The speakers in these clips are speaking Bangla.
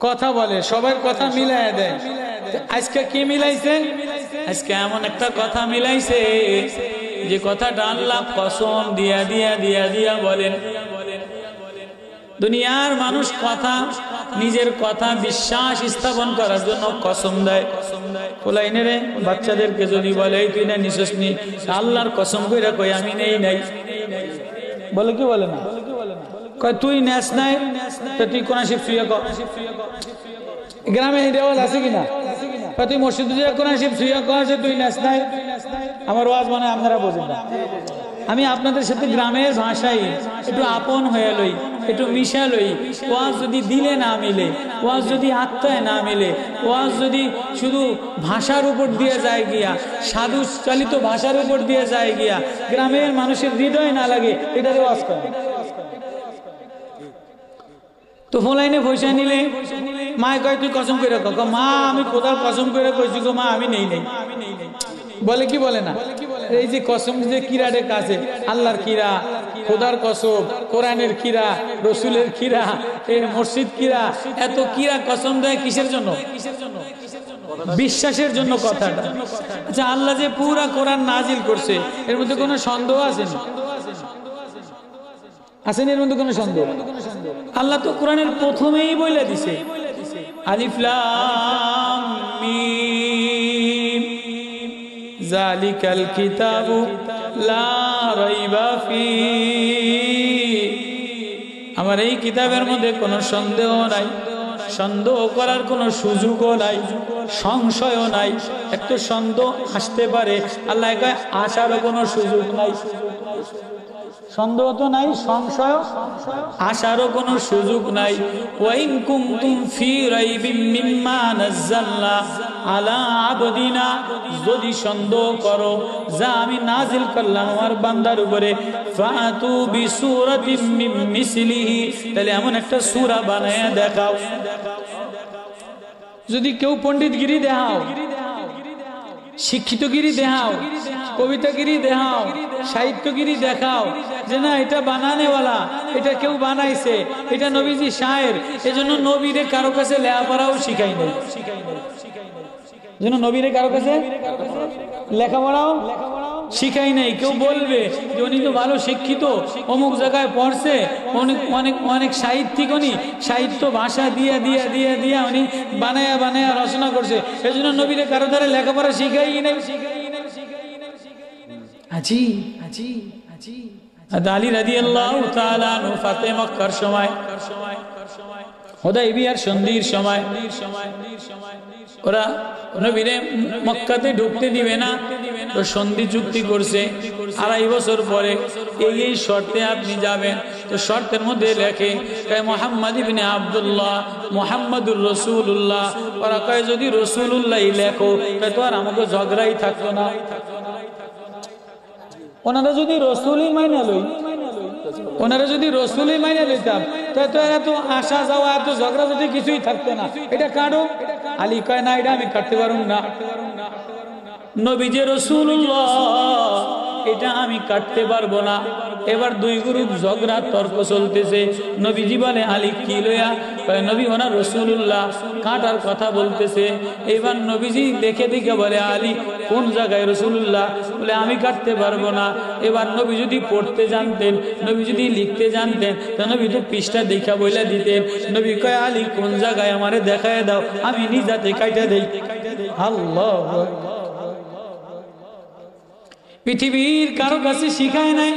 কথা বলে, সবার কথা মিলাই দেয়। আজকে কি মিলাইছে? আজকে এমন একটা কথা মিলাইছে যে কথাটা আল্লাহ কসম দিয়া দিয়া দিয়া দিয়া বলেন। দুনিয়ার মানুষ কথা, নিজের কথা বিশ্বাস স্থাপন করার জন্য কসম দেয়। কোলাইনে রে বাচ্চাদেরকে যদি বলে তুই না নিশ্বাস নি, আল্লাহর কসম কইরা কই আমি নেই নাই, বলে কি বলে না? কয় তুই নেস নাই তো তুই কোন শিব শুয়ে কর। গ্রামে রেওয়াজ আছে কিনা? তুই মসজিদে যে কোন শিব শুয়ে কর যে তুই নেস নাই। আমার ওয়াজ মানে আপনারা বোঝেন না। আমি আপনাদের সাথে গ্রামের ভাষায় একটু আপন হয়ে লই, একটু মিশা লই। ওয়াজ যদি দিলে না মিলে, ওয়াজ যদি আত্মায় না মিলে, ওয়াজ যদি শুধু ভাষার উপর দিয়ে যায় গিয়া, সাধু চালিত ভাষার উপর দিয়ে যায় গিয়া, গ্রামের মানুষের হৃদয় না লাগে, এটারে ওয়াজ করে। তো ফোলাইনে পয়সা নিলে মায় কয় তুই কসম করে রাখ। মা আমি খোদার কসম করে কইছি গো মা আমি নেই নেই, বলে কি বলে না? এই যে কসম যে কিরাটে কাছে, আল্লাহর কিরা, খোদার কসম, কোরআনের কিরা, রসুলের কিরা, মসজিদ কিরা, এত কিরা কসম দেয় কিসের জন্য? বিশ্বাসের জন্য কথাটা। আচ্ছা আল্লাহ যে পুরা কোরআন নাজিল করছে এর মধ্যে কোনো সন্দেহ আছে না? আসেন এর মধ্যে কোনো সন্দেহ? আল্লাহ তো কোরআনের প্রথমেই বলে দিছে আলিফ লাম মিম যালিকাল কিতাবু লা রাইবা ফিহি। আমার এই কিতাবের মধ্যে কোনো সন্দেহ নাই, সন্দেহ করার কোনো সুযোগও নাই, সংশয়ও নাই। একটু সন্দেহ আসতে পারে, আল্লাহ কয় আসারও কোনো সুযোগ নাই। সন্দেহ তো নাই, সংশয় আসারও কোনো সুযোগ নাই। ওয়াইন কুনতুম ফি রাইবিম মিম্মা নাযালনা আলা আবদিনা, যদি সন্দেহ করো যা আমি নাজিল করলাম আমার বান্দার উপরে, ফাতু বিসূরাতিম মিন মিসলিহি, তাহলে এমন একটা সূরা বানায়া দেখাও। যদি কেউ পণ্ডিতগিরি দেখাও, শিক্ষিতগিরি দেখাও, কবিতাগিরি দেখাও, সাহিত্যগিরি দেখাও যে না এটা বানানেওয়ালা, এটা কেউ বানাইছে, এটা নবীজি শায়ের, এজন্য নবীরে কারো কাছে লেখাপড়াও শিখাই নাই, যেন নবীরে কারো কাছে লেখাপড়াও শিখাই নাই। কেউ বলবে যে উনি তো ভালো শিক্ষিত, অমুক জায়গায় পড়ছে, অনেক অনেক অনেক সাহিত্যিক, উনি সাহিত্য ভাষা দিয়ে দিয়ে দিয়ে দিয়ে উনি বানায়া বানায়া রচনা করছে, এজন্য নবীরে কারো দ্বারা লেখাপড়া শিখাই নাই। আজি আজি আজি আলী রাদিয়াল্লাহু তাআলা আনহু ফাতে মক্কার সময়, হুদায়বিয়ার সন্ধির সময়, ওরা নবীরে মক্কাতে ঢুকতে দিবে না, তো সন্ধি চুক্তি করছে 2.5 বছর পরে এই শর্তে আপনি যাবেন। তো শর্তের মধ্যে লেখে মুহাম্মদ ইবনে আব্দুল্লাহ মুহাম্মদুর রাসূলুল্লাহ। ওরা কয় যদি রাসূলুল্লাহই লেখো তো আর আমাকে ঝগড়াই থাকতো না। ওনারা যদি রসুলই মাইনা লই, ওনারা যদি রসুলই মাইনা লইতাম তো এত আসা যাওয়া এত ঝগড়া যদি কিছুই থাকতো না। এটা কাটো। আলী কয় না এটা আমি কাটতে পারুম না, নবী যে রাসূলুল্লাহ এটা আমি কাটতে পারবো না। এবার 2 গ্রুপ ঝগড়া তর্ক চলতেছে। নবীজি বলে আলী কি লইয়া? নবী ওনার রাসূলুল্লাহ কাটার কথা বলতেছে। এবার নবীজি দেখে দেখে বলে আলী কোন জায়গায় রাসূলুল্লাহ? বলে আমি কাটতে পারবো না। এবার নবী যদি পড়তে জানতেন, নবী যদি লিখতে জানতেন তো নবী তো পৃষ্ঠা দেখা বইলা দিতেন। নবী কয় আলী কোন জায়গায় আমারে দেখায় দাও, আমি নিজাতে কাইটা দেই। আল্লাহ, পৃথিবীর কারো কাছে শিখায় নাই,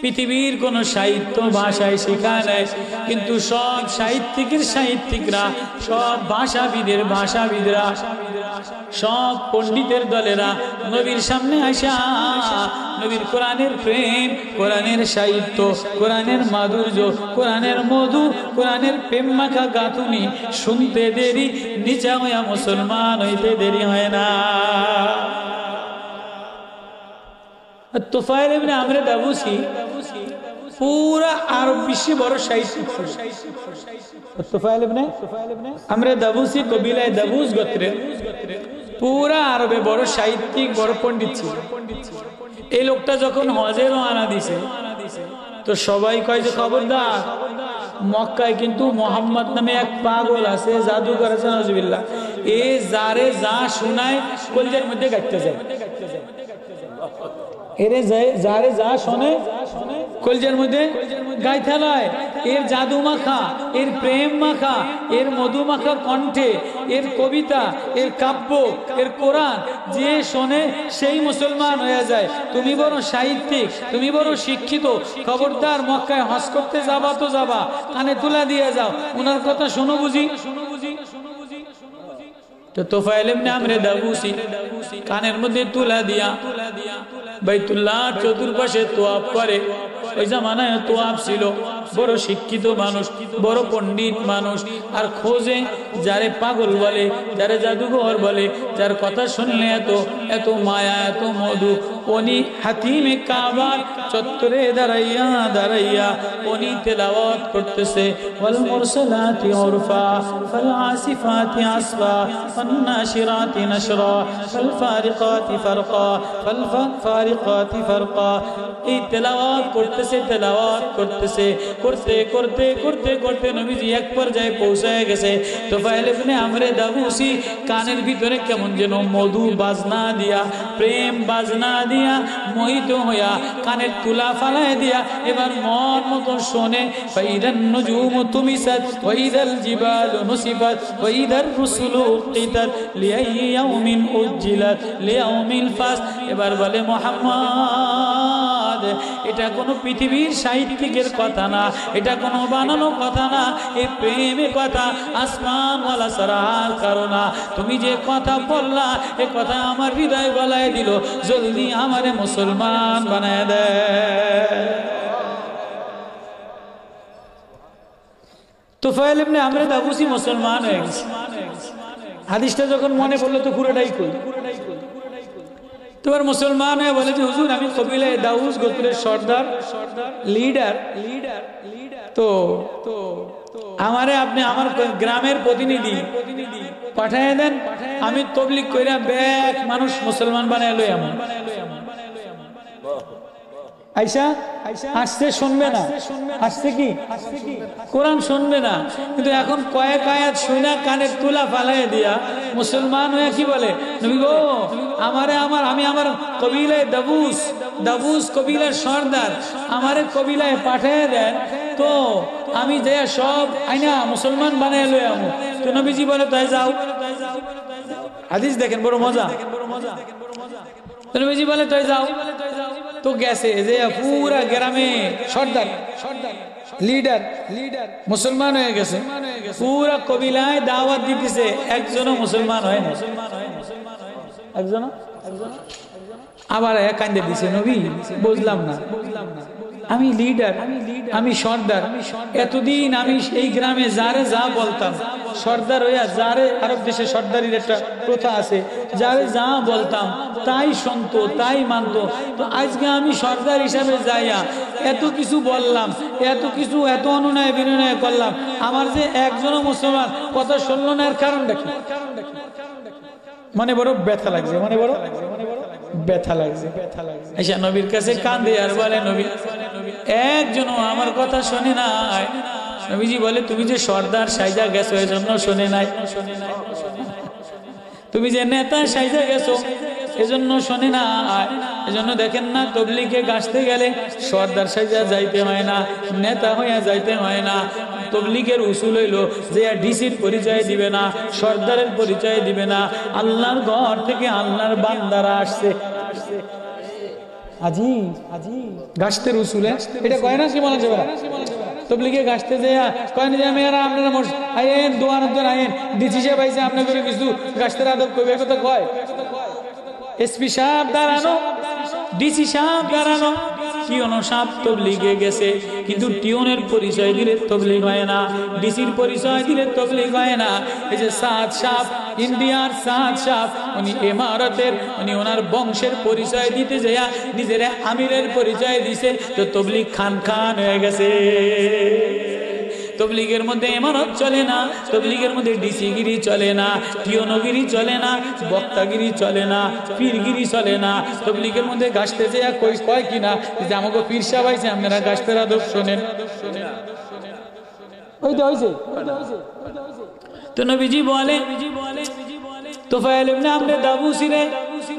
পৃথিবীর কোন সাহিত্য ভাষায় শিখায় নাই, কিন্তু সব সাহিত্যিকের সাহিত্যিকরা, সব ভাষাবিদের ভাষাবিদরা, সব পণ্ডিতের দলেরা নবীর সামনে আসা নবীর কোরআনের প্রেম, কোরআনের সাহিত্য, কোরআনের মাধুর্য, কোরআনের মধু, কোরআনের প্রেম মাখা গাঁথুনি শুনতে দেরি, নিচা হইয়া মুসলমান হইতে দেরি হয় না। তুফাইল ইবনে আমর দাবুসি পুরা আরব বিশ্বে বড় সাহিত্যিক ছিল। তুফাইল ইবনে আমর দাবুসি কবিলায় দাবুস গোত্রের পুরা আরবে বড় সাহিত্যিক, বড় পণ্ডিত ছিল। এই লোকটা যখন হজে রওনা দিছে তো সবাই কয় যে খবরদার মক্কায় কিন্তু মোহাম্মদ নামে এক পাগল আছে, জাদুকর আছে, নাউজুবিল্লাহ। এ যারে যা শোনায় কলজের মধ্যে গাইতে যায়, এরে যারে যা শোনে কলজের মধ্যে গাইতে লয়। এর জাদু মাখা, এর প্রেম মাখা, এর মধু মাখা কণ্ঠে, এর কবিতা, এর কাব্য, এর কোরআন যে শোনে সেই মুসলমান হয়ে যায়। তুমি বড় সাহিত্যিক, তুমি বড় শিক্ষিত, খবরদার মক্কায় হজ করতে যাবা তো যাবা, কানে তুলা দিয়ে যাও, ওনার কথা শোনো বুঝি। তো তোফায়েল ইবনে আমর দাউসী কানের মধ্যে তুলা দিয়া বাইতুল্লাহ চতুর্পাশে তোয়াফ করে। ওই জামানায় তোয়াফ ছিল, বড় শিক্ষিত মানুষ, বড় পণ্ডিত মানুষ, আর খোঁজে যারে পাগল বলে, যারে জাদুঘর বলে, যার কথা শুনলে এত এত মায়া, এত মধু, উনি হাতিমে কাবার চত্বরে দাঁড়াইয়া দাঁড়াইয়া উনি তেলাওয়াত করতেছে, ওয়াল মুরসালাতি উরফা ফাল আসিফাতি আসফা ফান নাশিরাতি নশরা ফাল ফারিকাতি ফারকা ফাল ফারিকাতি ফারকা। এই তেলাওয়াত করতেছে, তেলাওয়াত করতেছে, করতে করতে করতে করতে নবীজি এক পর্যায়ে পৌঁছায় গেছে। তোফায়েল ইবনে আমর দাউসী কানের ভিতরে কেমন যেন মধু বাজনা দিয়া, প্রেম বাজনা দিয়া মোহিত হইয়া কানের তুলা ফালায় দিয়া এবার মন মতো শোনে। ফাইদান নুজুমু তুমিসাত ওয়াইদাল জিবালু নুসিফাত ওয়াইদার রুসুলু উকিতাত লিয়াউমিন উজ্জিলাত লিয়াউমিল ফাস। এবার বলে মুহাম্মদ, এটা কোনো পৃথিবীর সাহিত্যিকের কথা না, এটা কোনো বানানো কথা না, এই প্রেমের কথা আসমানওয়ালা সারার কারণা। তুমি যে কথা বললা এ কথা আমার হৃদয় গলায় দিল, জলদি আমারে মুসলমান বানায় দেয়। তোফায়েল ইবনে আমর দাউসী মুসলমান হয়ে গেছে। হাদিসটা যখন মনে পড়লো তো পুরোটাই কই। তোমার মুসলমান হয়ে বলে যে হুজুর আমি কবিলায়ে দাউস গোত্রের সর্দার, লিডার, তো আমারে আপনি আমার গ্রামের প্রতিনিধি পাঠায় দেন, আমি তবলিগ কইরা ব্যাক মানুষ মুসলমান বানায় লই। এমন আইসা আসতে শুনবে না, আসতে কি কোরআন শুনবে না, কিন্তু এখন কয়েক আয়াত শুনা কানের তুলা ফালাই দিয়া মুসলমান হয়ে কি বলে, নবী গো আমারে আমি আমার কবিলায় দাউস কবিলার সর্দার, আমারে কবিলায় পাঠিয়ে দেন, তো আমি যে সব আইনা মুসলমান বানায় লই আমু। তো নবীজি বলে তাই যাও। হাদিস দেখেন বড় মজা। নবীজি বলে তাই যাও। তো গেছে যে পুরা গ্রামে সর্দার, লিডার মুসলমান হয়ে গেছে, পুরা কবিলায় দাওয়াত দিতেছে, একজনও মুসলমান হয় না, একজনও। আবার কান্দে দিছে, নবী বুঝলাম না, আমি লিডার, আমি সর্দার, এতদিন আমি এই গ্রামে যারে যা বলতাম, সর্দার হইয়া যারে, আরব দেশে সর্দারির একটা প্রথা আছে, যারে যা বলতাম তাই শুনতো, তাই মানতো। তো আজকে আমি সর্দার হিসাবে যাইয়া এত কিছু বললাম, এত কিছু, এত অনুনয় বিনয় করলাম, আমার যে একজনও মুসলমান কথা শুনলো না, এর কারণটা কি? মানে বড় ব্যথা লাগছে, মানে বড় ব্যথা লাগছে। আচ্ছা নবীর কাছে কান্দে আর বলে, নবী একজনও আমার কথা শোনে নাই। নবীজি বলে, তুমি যে সর্দার সাইজা গেছো এজন্য শোনে নাই, তুমি যে নেতা সাইজা গেছো এজন্য শোনে না। এজন্য দেখেন না তবলিগে গাছতে গেলে সর্দার সাইজা যাইতে হয় না, নেতা হইয়া যাইতে হয় না। তবলিগের উসুল হইল যে ডিসির পরিচয় দিবে না, সর্দারের পরিচয় দিবে না, আল্লাহর ঘর থেকে আল্লাহর বান্দারা আসছে। আজি গাছতে উসুলে এটা কয় না, কি বলা যাবে না? তবলিগে গাছতে যে কয় না যে মেয়েরা আপনারা আইন দোয়ান আইন ডিসি সাহেব আইসে আপনার করে কিছু গাছতে আদব করবে, কথা কয়। এসপি সাহেব দাঁড়ানো, ডিসি সাহেব দাঁড়ানো, টিউনো সাহেব তবলিগে গেছে, কিন্তু টিউনের পরিচয় দিলে তবলিগ হয় না, ডিসির পরিচয় দিলে তবলিগ হয় না। এই যে সাদ সাহেব, ইন্ডিয়ার সাদ সাহেব, উনি ইমারতের, উনি ওনার বংশের পরিচয় দিতে যাইয়া নিজের আমিরের পরিচয় দিছে, তো তবলিগ খান খান হয়ে গেছে। তবলিগের মধ্যে ইমারত চলে না, তবলিগের মধ্যে ডিসিগিরি চলে না, টিওনগিরি চলে না, বক্তাগিরি চলে না, পীরগিরি চলে না। তবলিগের মধ্যে গাছতে যে কয় কিনা যে আমাকে পীর সাহেব আইছে, আপনারা গাছতের আদব শোনেন। তো নবীজি বলে তুফাইল ইবনে আমর দাবুসি রে,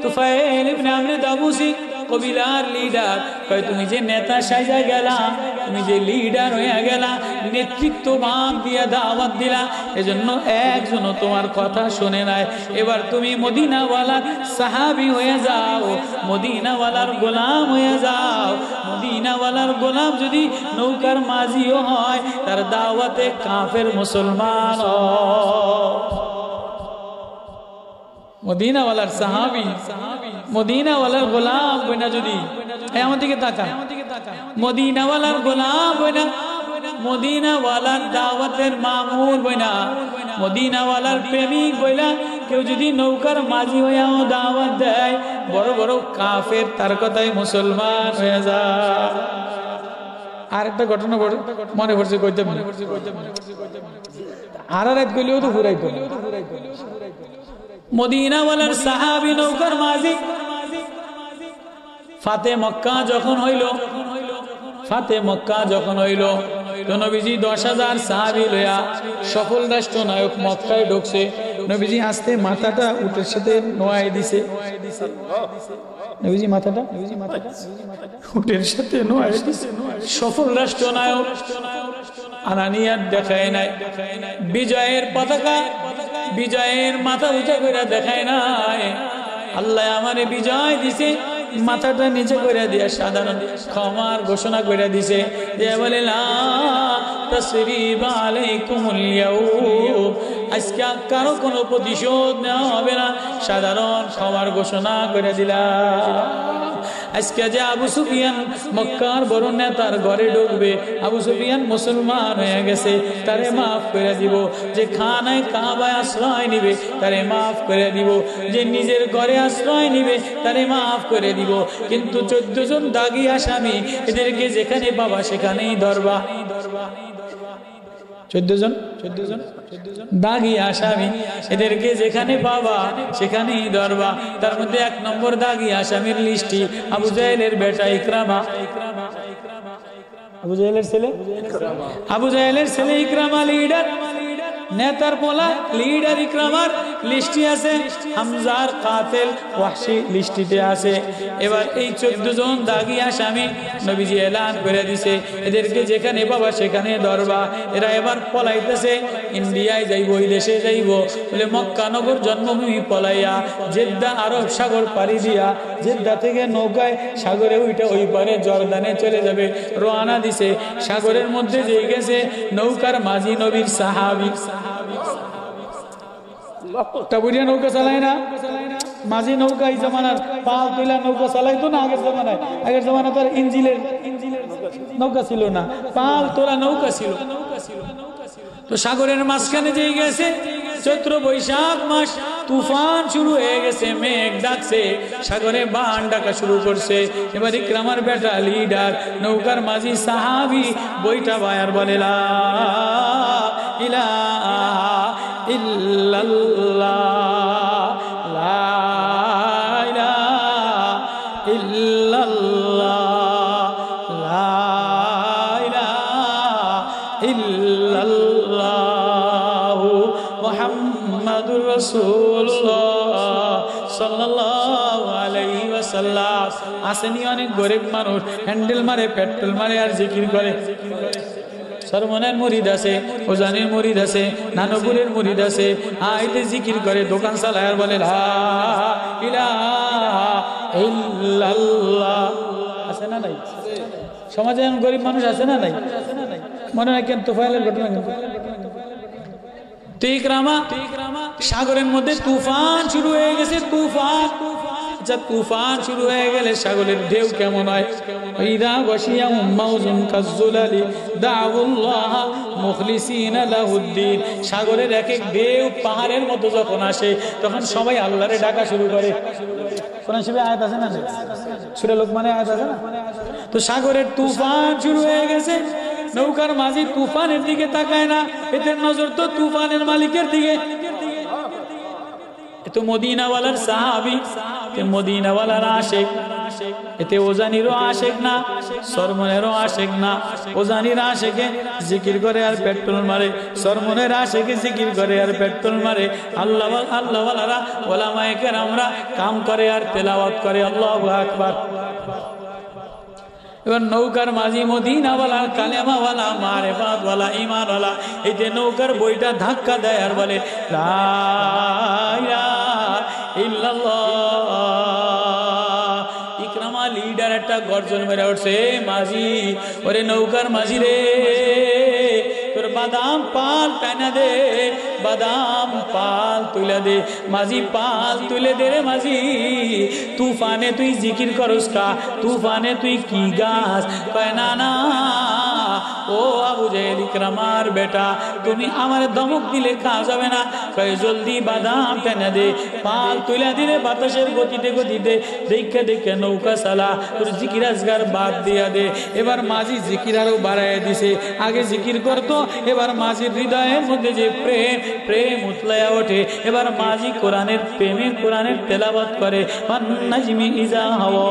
তুফাইল ইবনে আমর দাবুসি কবিলার লিডার, কয় তুমি যে নেতা সাইজা গেলা, তুমি যে লিডার হয়ে গেলা, নেতৃত্ব ভাব দিয়া দাওয়াত দিলা, এজন্য একজনও তোমার কথা শুনে নাই। এবার তুমি মদিনাওয়ালার সাহাবী হয়ে যাও, মদিনাওয়ালার গোলাম হয়ে যাও। মদিনাওয়ালার গোলাম যদি নৌকার মাঝিও হয়, তার দাওয়াতে কাফের মুসলমান মদিনাওয়ালার সাহাবী, মদিনাওয়ালার গোলাম বইনা যদি এমন দিকে তাকা, মদিনাওয়ালার গোলাম বইনা, মদিনাওয়ালার দাওয়াতের মামুর বইনা, মদিনাওয়ালার প্রেমিক বইলা কেউ যদি নৌকার মাঝি হইয়াও দাওয়াত দেয়, বড় বড় কাফের তার কথাই মুসলমান হয়ে যায়। আর একটা ঘটনা মনে পড়ছে, কইতে আর রাত গেলেও তো ঘুরাইতো। মদিনাওয়ালার সাহাবী নৌকার মাঝি ফাতে মক্কা যখন হইল, ফাতে মক্কা যখন হইল, তো নবীজি 10,000 সাহাবী লইয়া সফল রাষ্ট্র নায়ক মক্কায় ঢুকছে। নবীজি আস্তে মাথাটা উটের সাথে নোয়াই দিছে, নবীজি মাথাটা উটের সাথে নোয়াই দিছে। সফল রাষ্ট্র নায়ক আনানিয়াত দেখায় নাই, বিজয়ের পতাকা, বিজয়ের মাথা উঁচা করে দেখায় নাই। আল্লাহ আমারে বিজয় দিছে, মাথাটা নিচে করে দিয়া সাধারণ ক্ষমার ঘোষণা করে দিছে, যে বলে লা তাসরিবা আলাইকুমুল ইয়াউম, আজকে কারো কোনো প্রতিশোধ নেওয়া হবে না, সাধারণ ক্ষমার ঘোষণা করে দিলাম। আজকে যে আবু সুফিয়ান মক্কার বড় নেতার ঘরে ঢুকবে, আবু সুফিয়ান মুসলমান হয়ে গেছে, তারে মাফ করে দিব। যে খানায় কাবায় আশ্রয় নিবে, তারে মাফ করে দিব। যে নিজের ঘরে আশ্রয় নিবে, তারে মাফ করে দিব। কিন্তু 14 জন দাগী আসামি, এদেরকে যেখানে পাবা সেখানেই ধরবা। 14 জন দাগী আসামি, এদেরকে যেখানে পাবা সেখানেই ধরবা। তার মধ্যে 1 নম্বর দাগী আসামির লিস্টি আবু জাহেলের বেটা ইকরামা, আবু জাহেলের ছেলে, আবু জাহেলের ছেলে ইকরামা লিডার, নেতার পোলা লিডার ইকরামার লিস্টি আছে, হামজার কাতিল ওয়াহশি লিস্টিতে আছে। এবার এই 14 জন দাগী আসামি নবীজি এলান করে দিছে, এদেরকে যেখানে পাবা সেখানে ধরবা। এরা এবার পলাইতেছে, ইন্ডিয়ায় যাইব, ওই দেশে যাইব বলে মক্কা নগর জন্মভূমি পলাইয়া জেদ্দা আরব সাগর পাড়ি দিয়া, জেদ্দা থেকে নৌকায় সাগরে উইটা ওই পারে জর্দানে চলে যাবে, রওনা দিছে। সাগরের মধ্যে যেই গেছে, নৌকার মাঝি নবীর সাহাবী, টাবুরিয়া নৌকা চালায় না, মাঝি নৌকা এই জমানার পাল তুলা নৌকা চালাইতো না আগের জমানায়। আগের জমানায় তার ইঞ্জিলের নৌকা ছিল না, পাল তোলা নৌকা ছিল। তো সাগরের মাঝখানে যেই গেছে, চৈত্র বৈশাখ মাস, তুফান শুরু হয়ে গেছে, মেঘ ডাকছে, সাগরে বান ডাকা শুরু করছে। এবার ইকরামার বেটা লিডার নৌকার মাঝি সাহাবী বইটা বায়ার বলে লা ইলাহা ইল্লাল্লাহ, লা ইলাহা ইল্লাল্লাহ, লা ইলাহা ইল্লাল্লাহু মুহাম্মাদুর রাসূলুল্লাহ সাল্লাল্লাহু আলাইহি ওয়াসাল্লাম। আসেনি অনেক গরিব মানুষ হ্যান্ডেল মারে, পেট্রোল মারে আর জিকির করে। সরমনের মুরিদ আছে, ওজানের মুরিদ আছে, নানপুরের মুরিদ আছে, আইতে জিকির করে, দোকান চালায় আর বলে লা ইলাহা ইল্লাল্লাহ। আছে না নাই সমাজে এমন গরিব মানুষ? আছে না নাই? মনে রাখেন তুফাইলের ঘটনা। তো ইকরামা সাগরের মধ্যে তুফান শুরু হয়ে গেছে, তুফান। আচ্ছা, তুফান শুরু হয়ে গেলে সাগরের ঢেউ কেমন হয়? ইদা গাশিয়াহুম মাউজুন কাযযুলালি দাউল্লাহ মুখলিসিনা লাহুদ্দিন। সাগরের এক এক ঢেউ পাহাড়ের মতো যখন আসে, তখন সবাই আল্লাহরে ডাকা শুরু করে। কোরআন শরীফে আয়াত আছে না? সূরা লোকমানে আয়াত আছে না? তো সাগরের তুফান শুরু হয়ে গেছে, নৌকার মাঝি তুফানের দিকে তাকায় না, এদের নজর তো তুফানের মালিকের দিকে। তো মদিনাওয়ালার সাহাবী, মদিনাওয়ালার আশিক, এতে ওজানিরও আশেক না, সরমনেরও আশেক না। ওজানির আশেকে জিকির করে আর পেট্রোল মারে, সরমনের আশেকে জিকির করে আর পেট্রোল মারে। আল্লাহওয়ালারা ওলামায়ে কেরামরা কাম করে আর তেলাওয়াত করে। আল্লাহু আকবার। এবার নৌকার মাঝি মদিনাওয়ালা, কালেমাওয়ালা, মারেফাতওয়ালা, ঈমানওয়ালা এই যে নৌকার বইটা ধাক্কা দেয় আর বলে লা ইলাহা ইল্লাল্লাহ। ইকরামা লিডার একটা গর্জন মেরে উঠছে, মাঝি, ওরে নৌকার মাঝি রে, তোর বাদাম পাল টানা দে, বাদাম পাল তুলে দে। মাঝি পাল তুলে দে রে মাঝি। তুফানে তুই জিকির করস কা, তুফানে তুই কি গাছ? কয় না না, ও আবু জেহেল ইকরামার বেটা, তুমি আমার ধমক দিলে কাজ হবে না। কয় জলদি বাদাম টেনে দে, পাল তুলে দিলে বাতাসের গতিতে গতিতে দেখে দেখে নৌকা চালা, তোর জিকির আজগার বাদ দিয়া দে। এবার মাঝি জিকির আরো বাড়াইয়া দিছে। আগে জিকির করতো, এবার মাঝির হৃদয়ের মধ্যে যে প্রেম, প্রেম উতলায়া ওঠে। এবার মাঝি কোরআনের প্রেমে কোরআনের তেলাওয়াত করে। ওয়ান-নাজমি ইযা হাওয়া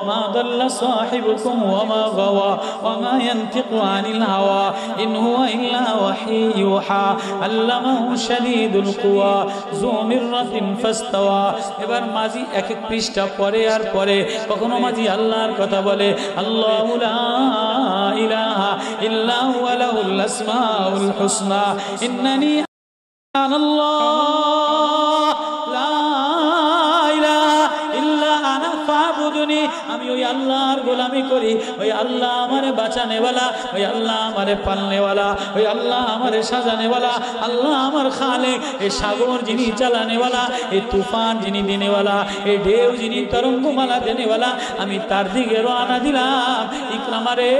মা দাল্লা সাহিবুকুম ওয়া মা গাওয়া ওয়া মা ইয়ানতিকু আনিল হাওয়া ইন হুয়া ইল্লা ওয়াহী ইউহা আল্লামাহু শাদীদুল কুওয়া যু মিররাতিন ফাসতাওয়া। এবার মাঝি এক এক পৃষ্ঠা পড়ে আর পড়ে। কখনো মাঝি আল্লাহর কথা বলে, আল্লাহু লা ইলাহা ইল্লা হুয়া লাহুল আসমাউল হুসনা ইন্নানি আনাল্লাহ লা ইলাহা ইল্লা আনা ফাবুদুনি। আমি ওই আল্লাহর গোলামি করি, ওই আল্লাহ আমারে বাঁচানেওয়ালা, ওই আল্লাহ আমারে পালনেওয়ালা, ওই আল্লাহ আমারে সাজানেওয়ালা, আল্লাহ আমার খালেক। এই সাগর যিনি চালানেওয়ালা, এই তুফান যিনি দিনেওয়ালা, এই ঢেউ যিনি তরঙ্গমালা দেনেওয়ালা, আমি তার দিকে রওনা দিলাম। ইকরামারে,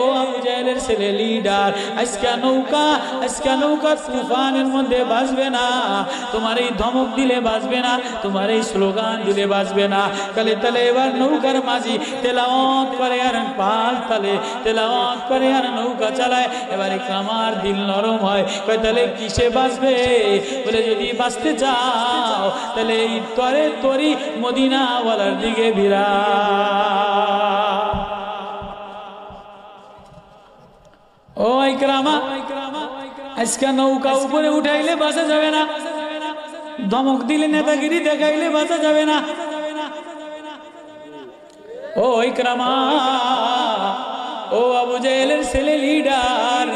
ও আবু জাহেলের ছেলে লিডার, আজকে নৌকা তুফানের মধ্যে বাঁচবে না। তোমার এই ধমক দিলে বাঁচবে না, তোমার এই স্লোগান দিলে বাঁচবে না। কালে তালে এবার নৌকার মাঝি তেলাওয়াত করে আর পাল তালে, তেলাওয়াত করে আর নৌকা চালায়। এবার ইকরামার দিল নরম হয়। কয় তাহলে কিসে বাঁচবে? বলে যদি বাঁচতে চাও তাহলে এই তরে তরি মদিনাওয়ালার দিকে ভিড়া। ও ইকরামা, আজকে নৌকা উপরে উঠাইলে বাঁচা যাবে না, ধমক দিলে নেতাগিরি দেখাইলে বাঁচা যাবে না। ও ইকরামা, ও আবু জাহেলের ছেলে লিডার,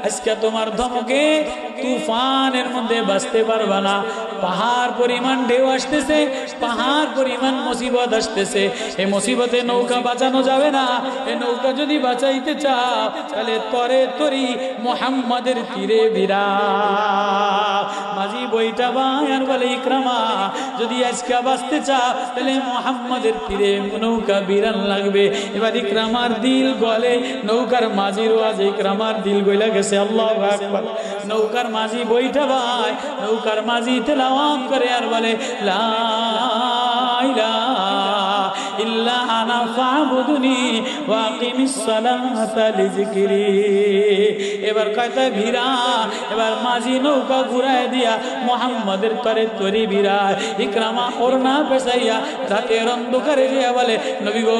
আজকে তোমার ধমকে তুফানের মধ্যে বাঁচতে পারবা না। পাহাড় পরিমাণ ঢেউ আসতেছে, পাহাড় পরিমাণ মুসিবত আসতেছে। এই মুসিবতে নৌকা বাঁচানো যাবে না। এই নৌকা যদি বাঁচাইতে চাও তাহলে তরে তরি মুহাম্মাদের তীরে ভিড়া। মাঝি বইটা বায়ার বলে, ইকরামা যদি আজকে বাঁচতে চাও তাহলে মুহাম্মাদের তীরে নৌকা বিরান লাগবে। এবার ইকরামার দিল গলে, নৌকার মাঝির ওয়াজ ইকরামার দিল গইলা গেছে। আল্লাহু আকবার। নৌকার মাঝি বইটা ভাই, নৌকার মাঝি তেলাওয়াত করে আর বলে লা ইলাহা ইল্লা আনা ফাবুদুনি ওয়া আকিমিস সালাতা লিযিকরি। এবার কয়টা ভিড়া, এবার মাঝি নৌকা ঘুরায় দিয়া মুহাম্মাদের তরে তরি ভিড়ায়। ইকরামা ওড়না পেছাইয়া রাতের অন্ধকারে দিয়া বলে, নবী গো,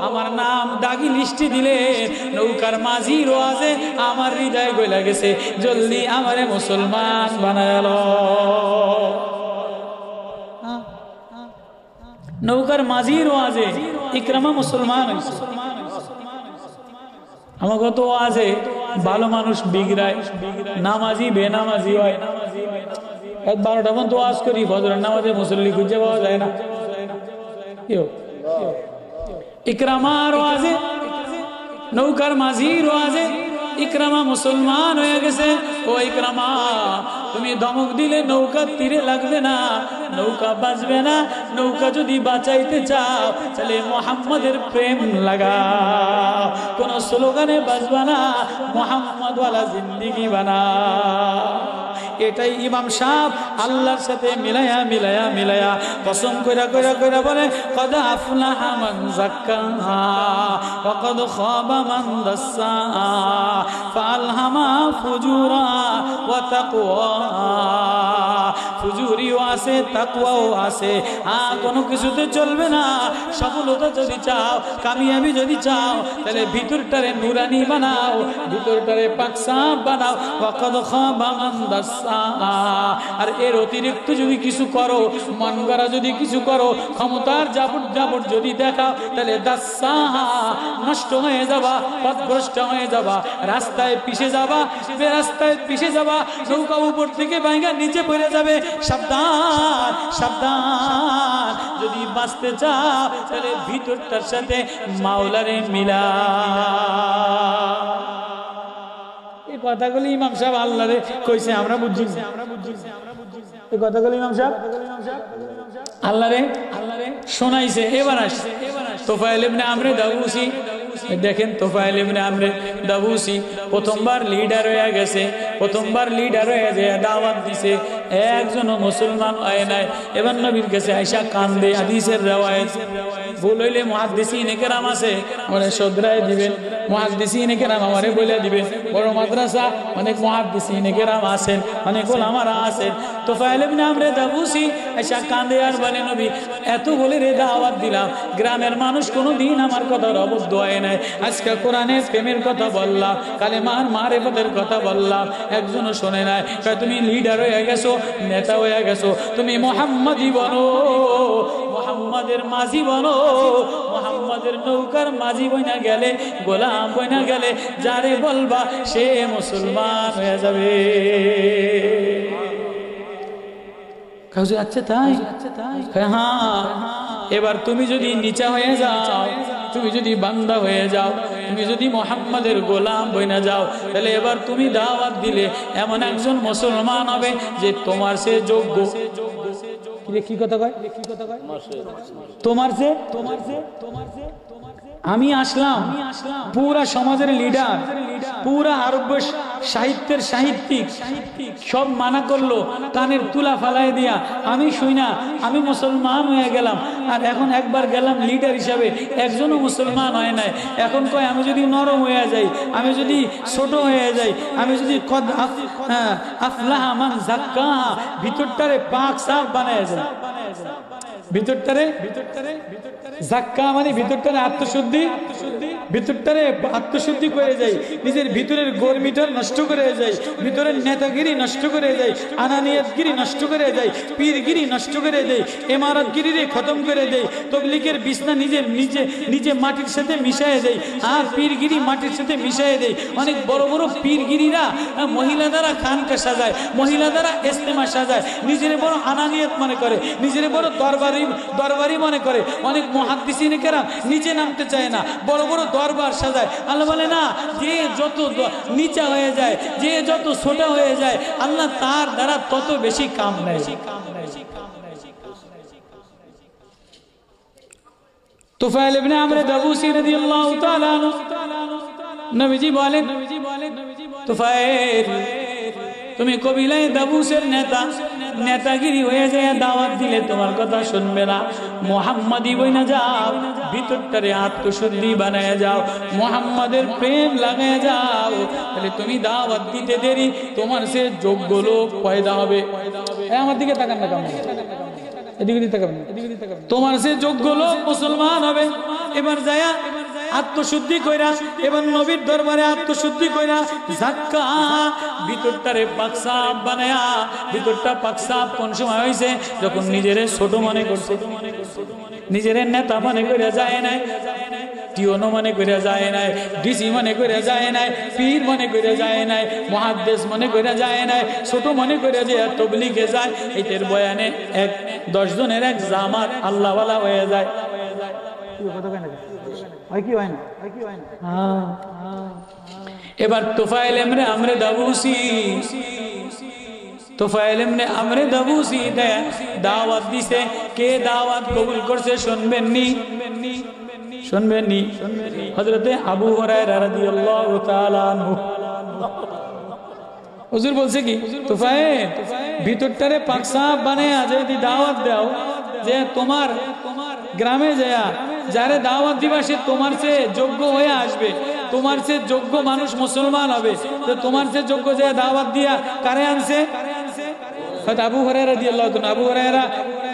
আমার নাম দাগি লিস্টি দিলে নৌকার মাঝির ওয়াজে আমার হৃদয় গইলা গেছে, জলদি আমারে মুসলমান বানালো। নৌকার মাঝির ওয়াজে ইকরামা মুসলমান হইছে। আমাকে তো ওয়াজে ভালো মানুষ বিগড়ায়, নামাজি বেনামাজি হয়। 12টা পর্যন্ত ওয়াজ করি, ফজরের নামাজে মুসল্লি খুঁজে পাওয়া যায় না। ইকরামার ওয়াজে, নৌকার মাঝির ওয়াজে ইকরামা মুসলমান হয়ে গেছে। ও ইকরামা, তুমি ধমক দিলে নৌকা তীরে লাগবে না, নৌকা বাঁচবে না। নৌকা যদি বাঁচাইতে চাও তাহলে মুহাম্মাদের প্রেম লাগাও। কোন স্লোগানে বাঁচবা না, মুহাম্মদ ওয়ালা জিন্দেগি বানাও। এটাই ইমাম সাহেব আল্লাহর সাথে মিলায়া মিলায়া মিলায়া কসম কইরা কইরা কইরা বলে, কদ আফলাহা মান যাক্কাহা ওয়া কদ খাবা মান দাসসাহা ফালহামা ফুজুরা ওয়া তাকওয়া ফুজুরিও আছে, তাকওয়াও আছে। কোনো কিছুতে চলবে না। সফলতা যদি চাও, কামিয়াবি যদি চাও, তাহলে ভিতরটারে নুরানি বানাও, ভিতরটারে পাকসাফ বানাও। ওয়াকাদ খাবা মান দাসসাহা। আর এর অতিরিক্ত যদি কিছু করো, মন গড়া যদি কিছু করো, ক্ষমতার জাবর যদি দেখাও, তাহলে দাসসাহা, নষ্ট হয়ে যাবা, পথভ্রষ্ট হয়ে যাবা, রাস্তায় পিছে যাবা, রাস্তায় পিছে যাবা, নৌকা উপর থেকে ভাঙা নিচে পড়ে যাবে। সাবধান, সাবধান। যদি বাঁচতে চাও, তাহলে ভিতরটার সাথে মাওলারে মিলা। এই কথাগুলি ইমাম সাহেব আল্লাহরে কইছে, আমরা বুঝছি। এই কথাগুলি ইমাম সাহেব আল্লাহরে শোনাইছে। এবার আসছে তোফায়েল ইবনে আমরে দাউসি। দেখেন তোফায়েল ইবনে আমরে দাউসি প্রথমবার লিডার হয়ে গেছে, প্রথমবার লিডার হয়ে যে দাওয়াত দিছে, একজনও মুসলমান হয় নাই। এবার নবীর কাছে আয়েশা কান্দে। হাদিসের রওয়ায়াত ভুল হইলে মুহাদ্দিসিনে কেরাম আছে, আমারে শুধরায় দিবেন। মুহাদ্দিসিনে কেরাম আমারে বলে দিবেন। বড় মাদ্রাসা অনেক মুহাদ্দিসিনে কেরাম আছেন, অনেক ওলামারা আছেন। তোফায়েল ইবনে আমরে দাউসি আয়েশা কান্দে আর বলে, নবী এত বলে রে দাওয়াত দিলাম, গ্রামের মানুষ কোনোদিন আমার কথার অবদ্ধ হয় নাই। আজকে কোরআনের প্রেমের কথা বললাম, কালেমার মারিফতের কথা বললাম, একজনও শোনে নাই। তুমি লিডার হয়ে গেছো, নেতা হয়ে গেছো, তুমি মুহাম্মাদি বনো, মুহাম্মাদের মাঝি বনো। মুহাম্মাদের নৌকার মাঝি বইনা গেলে, গোলাম বইনা গেলে, যারে বলবা সে মুসলমান হয়ে যাবে। আচ্ছা তাই? হ্যাঁ। এবার তুমি যদি নিচা হয়ে যাও, তুমি যদি বান্দা হয়ে যাও, তুমি যদি মুহাম্মাদের গোলাম বইনা যাও, তাহলে এবার তুমি দাওয়াত দিলে এমন একজন মুসলমান হবে যে তোমার সে যোগ্য। কি কথা কয়? তোমার সে আমি আসলাম পুরা সমাজের লিডার, পুরা আরব সাহিত্যের সাহিত্যিক, সব মানা করলো, কানের তুলা ফালাই দিয়া আমি শুই না, আমি মুসলমান হয়ে গেলাম। আর এখন একবার গেলাম লিডার হিসাবে, একজনও মুসলমান হয় নাই। এখন কয় আমি যদি নরম হয়ে যাই, আমি যদি ছোট হয়ে যাই, আমি যদি আফলাহা মান যাক্কাহা, ভিতরটারে পাক সাফ বানায় যায়। ভিতরটারে যাক্কা মানে ভিতরটারে আত্মশুদ্ধি, ভিতরটারে আত্মশুদ্ধি করে যায়, নিজের ভিতরের গর্মিটার নষ্ট করে যায়, ভিতরের নেতাগিরি নষ্ট করে যায়, আনানিয়াতগিরি নষ্ট করে যায়, পীরগিরি নষ্ট করে দেয়, ইমারতগিরিরে খতম করে দেয়, তবলিগের বিছনা নিজে মাটির সাথে মিশিয়ে দেয়, আর পীরগিরি মাটির সাথে মিশিয়ে দেয়। অনেক বড় বড় পীরগিরিরা মহিলা দ্বারা খানকা সাজায়, মহিলা দ্বারা ইস্তেমা সাজায়, নিজের বড় আনানিয়াত মনে করে, নিজের বড় দরবারি মনে করে। অনেক মুহাদ্দিসিনে কেরাম নিচে নামতে চায় না, বড় বড় দরবার সাজায়। আল্লাহ বলে না, যে যত নিচা হয়ে যায়, যে যত ছোট হয়ে যায়, আল্লাহ তার দ্বারা তত বেশি কাম নেয়। তুফাইল ইবনে আমর দাউসি রাদিয়াল্লাহু তাআলা আনহু নবীজি বলেন, তুফাইল তুমি কবিলায় দাউসের নেতাগিরি হয়ে যায়, দাওয়াত দিলে তোমার কথা শুনবে না। মুহাম্মাদি বইনা যাও, ভিতরটারে আত্মশুদ্ধি বানায় যাও, মুহাম্মাদের প্রেম লাগায় যাও, তাহলে তুমি দাওয়াত দিতে দেরি, তোমার সে যোগ্য লোক পয়দা হবে। আমার দিকে তাকান না, কেমন এদিকে তাকাবেন, তোমার সে যোগ্য লোক মুসলমান হবে। এবার যায়া আত্মশুদ্ধি কইরা, এবার নবীর দরবারে আত্মশুদ্ধি কইরা যাক্কা, ভিতরটারে পাকসাফ বানায়া। ভিতরটা পাকসাফ কোন সময় হইছে? যখন নিজেরে ছোট মনে করছে, নিজের নেতা মনে করে যায় নাই, টিওনো মনে করে যায় নাই, ডিসি মনে করে যায় নাই, পীর মনে করে যায় নাই, মুহাদ্দিস মনে করে যায় নাই, ছোট মনে করে যে তবলিগে যায়। এটার বয়ানে 10 জনের এক জামাত আল্লাহওয়ালা হয়ে যায়। এবার তুফাইল ইবনে আমর দাউসি দাওয়াত দিছে। কে দাওয়াত কবুল করছে শুনবেননি? হযরতে আবু হুরায়রা রাদিয়াল্লাহু তাআলা আনহু। হুজুর বলছে কি, তুফাইল ভিতরটারে পাকসাফ বানায়া যদি দাওয়াত দাও, যে তোমার গ্রামে যায় যারে দাওয়াত দিবা সে তোমার চেয়ে যোগ্য হয়ে আসবে, তোমার চেয়ে যোগ্য মানুষ মুসলমান হবে। তো তোমার চেয়ে যোগ্য যে দাওয়াত দিয়া কারে আনছে? হয়তো আবু হুরায়রা রাদিয়াল্লাহু তাআলা, আবু হুরায়রা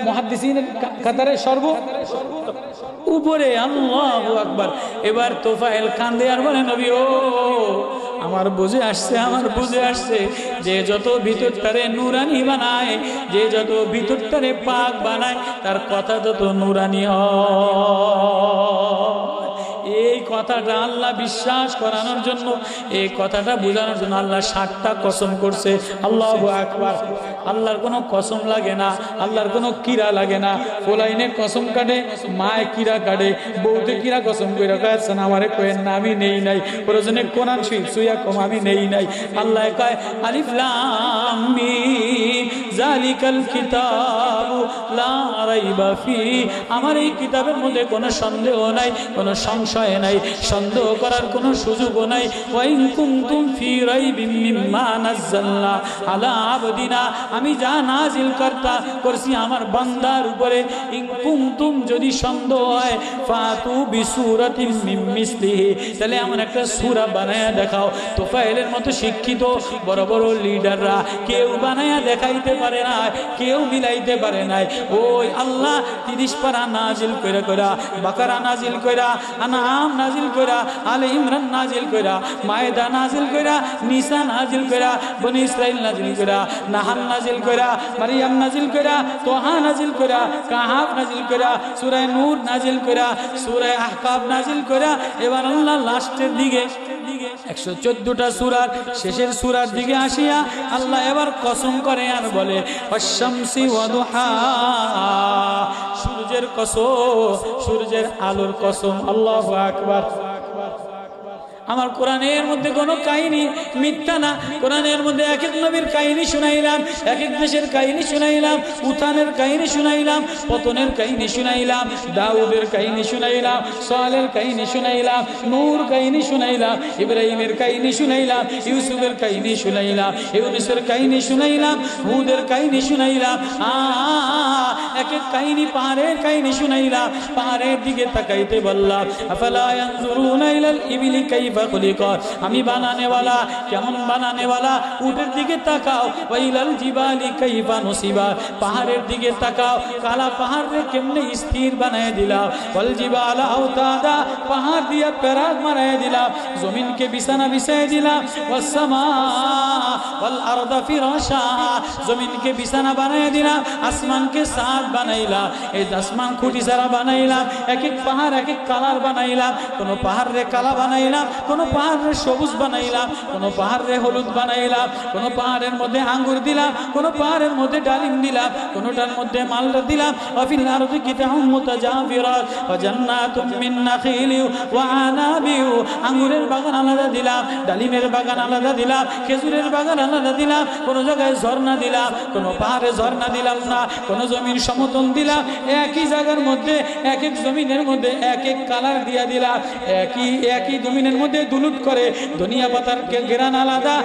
মুহাদ্দিসিনের কাতারে সর্ব উপরে। আল্লাহু আকবার। এবার তোফায়েল কান্দে আর বলে, নবী ও আমার বুঝে আসছে, আমার বুঝে আসছে, যে যত ভিতরটারে নুরানি বানায়, যে যত ভিতরটারে পাক বানায়, তার কথা যত নুরানি হয়। এই কথাটা আল্লাহ বিশ্বাস করানোর জন্য, এই কথাটা বোঝানোর জন্য আল্লাহ 60টা কসম করছে। আল্লাহু আকবার। আল্লাহর কোনো কসম লাগে না, আল্লাহর কোনো কিরা লাগে না। ফোলাইনে কসম কাটে, মায় কিরা কাটে, বউতে কিরা কসম করে কাটছেন, আমারে কয়েন না, আমি নেই নাই, প্রয়োজনে কোরআন সুইয়া কম, আমি নেই নাই। আল্লাহ কয় আলিফ লাম মিম যালিকাল কিতাবু লা রাইবা ফি, আমার এই কিতাবের মধ্যে কোনো সন্দেহ নাই, কোনো সংশয় নাই, সন্দেহ করার কোনো সুযোগও নাই। ওয়া ইন কুনতুম ফি রাইবিম মিম্মা নাযালনা আলা আবদিনা, আমি যা নাজিল করছি আমার বান্দার উপরে, ইন কুনতুম যদি সন্দেহ হয়, ফাতু বিসূরাতিম মিন মিসলিহি, তাহলে এমন একটা সূরা বানায়া দেখাও। তোফায়েলের মতো শিক্ষিত বড় বড় লিডাররা কেউ বানায়া দেখাইতে পারে না, কেউ মিলাইতে পারে নাই। ওই আল্লাহ 30 পারা নাজিল কইরা, বাকারা নাজিল কইরা, আনাম নাজিল কইরা, আলে ইমরান নাজিল কইরা, মায়েদা নাজিল কইরা, নিসা নাজিল কইরা, বনি ইসরাইল নাজিল কইরা, নাহাল নাজিল কইরা, মারিয়াম নাজিল কইরা, তোহা নাজিল কইরা, কাহাব নাজিল কইরা, সূরা নূর নাজিল কইরা, সূরা আহকাব নাজিল কইরা। এবার আল্লাহ লাস্টের দিকে 114টা সূরার শেষের সূরার দিকে আসিয়া আল্লাহ এবার কসম করে আর বলে, আশ-শামসি ওয়া দুহা, সূর্যের কসম, সূর্যের আলোর কসম। আল্লাহু আকবার। আমার কোরআনের মধ্যে কোনো কাহিনী মিথ্যা না। কোরআনের মধ্যে এক এক নবীর কাহিনী শুনাইলাম, এক এক দেশের কাহিনী শুনাইলাম, উত্থানের কাহিনী শুনাইলাম, পতনের কাহিনী শুনাইলাম, দাউদের কাহিনী শুনাইলাম, সালের কাহিনী শুনাইলাম, নূর কাহিনী শুনাইলাম, ইব্রাহিমের কাহিনী শুনাইলাম, ইউসুফের কাহিনী শুনাইলাম, ইউনূসের কাহিনী শুনাইলাম, হুদের কাহিনী শুনাইলাম। এক এক কাহিনী, পাহাড়ের কাহিনী শুনাইলাম। পাহাড়ের দিকে তাকাইতে বললাম, আফালা ইয়ানজুরুনা ইলাল ইবিলি কাইফা খুলিকাত, আমি বানানেওয়ালা, কেমন বানানেওয়ালা, উটের দিকে তাকাও। ওয়াইলাল জিবালি কাইফা নুসিবাত, পাহাড়ের দিকে তাকাও, কালা পাহাড়ে কেমনে স্থির বানায় দিলাম। ওয়াল জিবালা আওতাদা, পাহাড় দিয়া পেরাক মারায় দিলাম, জমিনকে বিছানা বিছায় দিলাম। ওয়াস সামা ওয়াল আরদা ফিরাশা, জমিনকে বিছানা বানায় দিলাম, আসমানকে সাদ বানাইলাম, এই আসমান খুঁটি ছাড়া বানাইলাম। এক এক পাহাড় এক এক কালার বানাইলাম, কোন পাহাড়ে কালা বানাইলাম, কোন পাহাড়ে সবুজ বানাইলাম, কোন পাহাড়ে হলুদ বানাইলাম, কোন পাহাড়ের মধ্যে আঙ্গুর দিলাম, কোন পাহাড়ের মধ্যে ডালিম দিলাম, কোনটার মধ্যে মালটা দিলাম। ওয়াফিল আরদি কিতাউম মুতাজাবিরাত ওয়া জান্নাতুম মিন নাখিলি ওয়া আনাবি, আঙ্গুরের বাগান আলাদা দিলাম, ডালিমের বাগান আলাদা দিলাম, খেজুরের বাগান আলাদা দিলাম, কোন জায়গায় ঝর্ণা দিলাম, কোন পাহাড়ে ঝর্ণা দিলাম না, কোন জমিন সমতল দিলাম। একই জায়গার মধ্যে এক এক জমিনের মধ্যে এক এক কালার দিয়া দিলাম। একই জমিনের মধ্যে দুলুট করে ধনিয়া পাতার ঘেরান আলাদা,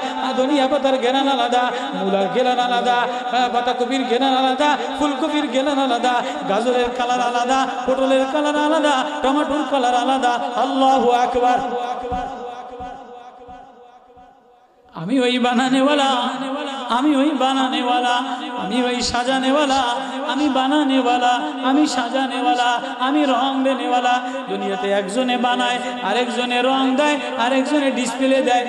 ধনিয়া পাতার ঘেরান আলাদা, মূলার ঘেরান আলাদা, পাতাকপির ঘেরান আলাদা, ফুলকপির ঘেরান আলাদা, গাজরের কালার আলাদা, পটলের কালার আলাদা, টমেটোর কালার আলাদা। আল্লাহু আকবার। আমি ওই বানানেওয়ালা, আমি ওই বানানেওয়ালা, আমি ওই সাজানেওয়ালা, আমি বানানেওয়ালা, আমি সাজানেওয়ালা, আমি রং দেনেওয়ালা। দুনিয়াতে একজনে বানায়, আরেকজনে রং দেয়, আরেকজনে ডিসপ্লে দেয়।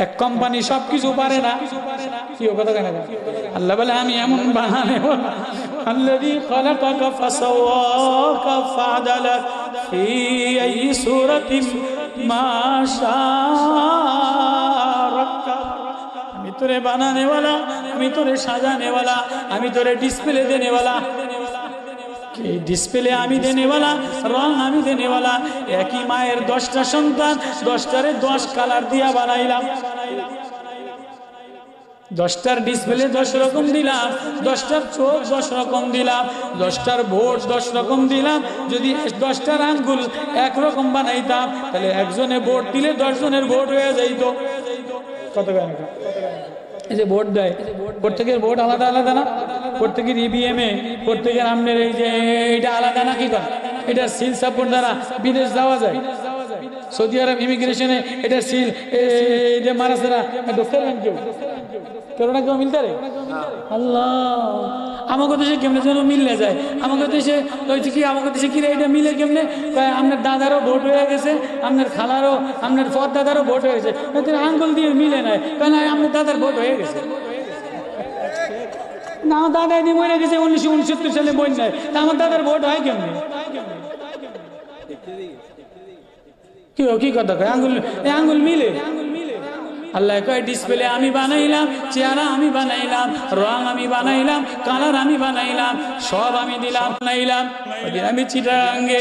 এক কোম্পানি সবকিছু পারে না, কি কথা কেন? আল্লাহ বলে আমি এমন বানানেওয়ালা, আল্লাযী খালাকাকা ফাসাওয়াকা ফাআদালাক ফি আইয়ি সূরাতিন মা শাআ। আমি তোরে বানানেওয়ালা, আমি তোরে সাজানেওয়ালা, আমি তোরে ডিসপ্লে দেনেওয়ালা। ডিসপ্লে আমি দেনেওয়ালা, রং আমি দেনেওয়ালা। একই মায়ের 10টা সন্তান, 10টারে 10 কালার দিয়া বানাইলাম। 10টার ডিসপ্লে 10 রকম দিলাম, 10টার চোখ 10 রকম দিলাম, 10টার ভোট 10 রকম দিলাম। যদি 10টার আঙ্গুল একরকম বানাইতাম, তাহলে একজনে ভোট দিলে 10 জনের ভোট হয়ে যাইতো। কত গান এই যে ভোট দেয়, প্রত্যেকের ভোট আলাদা আলাদা না? প্রত্যেকের ইভিএম এ প্রত্যেকের আমনের এই যে এটা আলাদা না? কি কর এটা সিল সাপোর্ট দ্বারা বিদেশ যাওয়া যায়। সৌদি আরব ইমিগ্রেশনে এটা সিল এটা মারাছে না ডক্টর কেউ করোনা কেউ মিলতে রে আল্লাহ আমাকে দেশে কেমনে যেন মিললে যায় আমাকে দেশে হয়েছে কি আমাকে দেশে কি এটা মিলে কেমনে আপনার দাদারও ভোট হয়ে গেছে আপনার খালারও আপনার পর দাদারও ভোট হয়ে গেছে আঙ্গুল দিয়ে মিলে নাই কারণ আপনার দাদার ভোট হয়ে গেছে না আমার দাদা এদিন মরে গেছে 1969 সালে বই নাই তা আমার দাদার ভোট হয় কেমনে কি কথা কয় আঙ্গুল মিলে আল্লাহ কয় ডিসপ্লে আমি বানাইলাম চেহারা আমি বানাইলাম রং আমি বানাইলাম কালার আমি বানাইলাম সব আমি দিলাম বানাইলাম ওইদিন আমি চিটাঙ্গে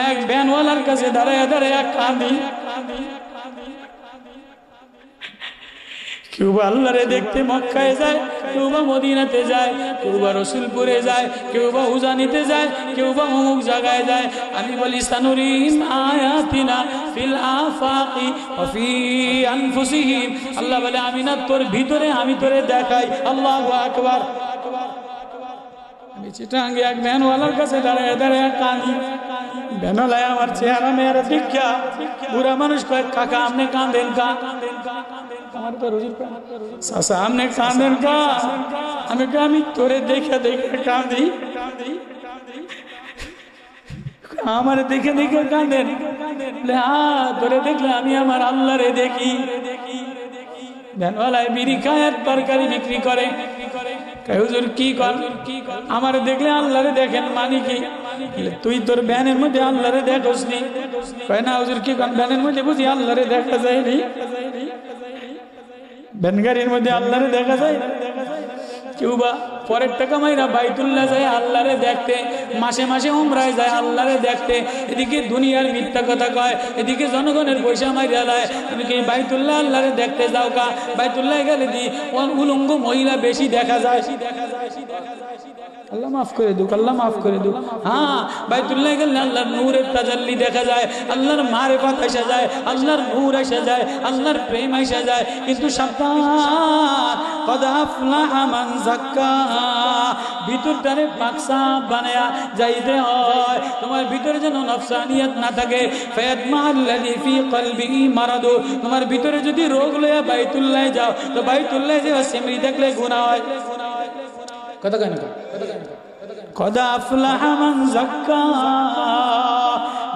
এক ভ্যানওয়ালার কাছে দাঁড়ায় কাঁদি কেউ বা আল্লাহরে দেখতে মক্কায় যায় কেউ বা মদিনাতে যায় কেউ বা রসুলপুরে যায় কেউ বা উজানিতে যায় কেউ বা অমুক জায়গায় যায় আমি বলি সানুরিম আয়াতিনা ফিল আফাকি ওয়া ফি আনফুসিহিম আল্লাহ বলে আমি না তোর ভিতরে আমি তোরে দেখাই আল্লাহু আকবার আমি চিটাঙ্গে এক ভ্যানওয়ালার কাছে দাঁড়ায় কাঁদি ভ্যানওয়ালায় আমার চেহারা মেয়েরা দীক্ষা বুড়া মানুষ কয় কাকা আপনি কাঁদেন কা আমি তোরে দেখে কাঁদি আমার দেখে কাঁদেন তোরে দেখলে আমি আমার আল্লাহরে দেখি ভ্যানওয়ালায় বিড়ি খায় তরকারি বিক্রি করে হুজুর কি কর আমার দেখলে আল্লাহরে দেখেন মানে কি তুই তোর ভ্যানের মধ্যে আল্লাহরে দেখোস নি কয় না হুজুর কি কর ভ্যানের মধ্যে বুঝি আল্লাহরে দেখা যায়নি ভ্যানগাড়ির মধ্যে আল্লাহরে দেখা যায় কেউ বা পরের টাকা মাইরা বাইতুল্লাহ যায় আল্লাহরে দেখতে মাসে মাসে উমরায় যায় আল্লাহরে দেখতে এদিকে দুনিয়ার মিথ্যা কথা কয় এদিকে জনগণের পয়সা মাইরা লায় তুমি কি বাইতুল্লাহ আল্লাহরে দেখতে যাও কা বাইতুল্লাহ গেলে দি উলঙ্গ মহিলা বেশি দেখা যায় আল্লাহ মাফ করে দুক আল্লাহ মাফ করে দুক হ্যাঁ বাইতুল্লাহ গেলে আল্লাহর নূরের তাজাল্লি দেখা যায় আল্লাহর মারিফাত এসে যায় আল্লাহর নূর এসে যায় আল্লাহর প্রেম এসে যায় কিন্তু সাবধান কদ আফলাহা মান যাক্কাহা ভিতরটারে পাকসাফ বানায়া যাইতে হয় তোমার ভিতরে যেন নফসানিয়ত না থাকে ফায়াতমাল্লাযী ফি কলবিহি মারাদু তোমার ভিতরে যদি রোগ লয়া বাইতুল্লাহ যাও তো বাইতুল্লাহ যে সিমরি দেখলে গুনাহ হয় কথা কেন কদ আফলাহা মান যাক্কাহা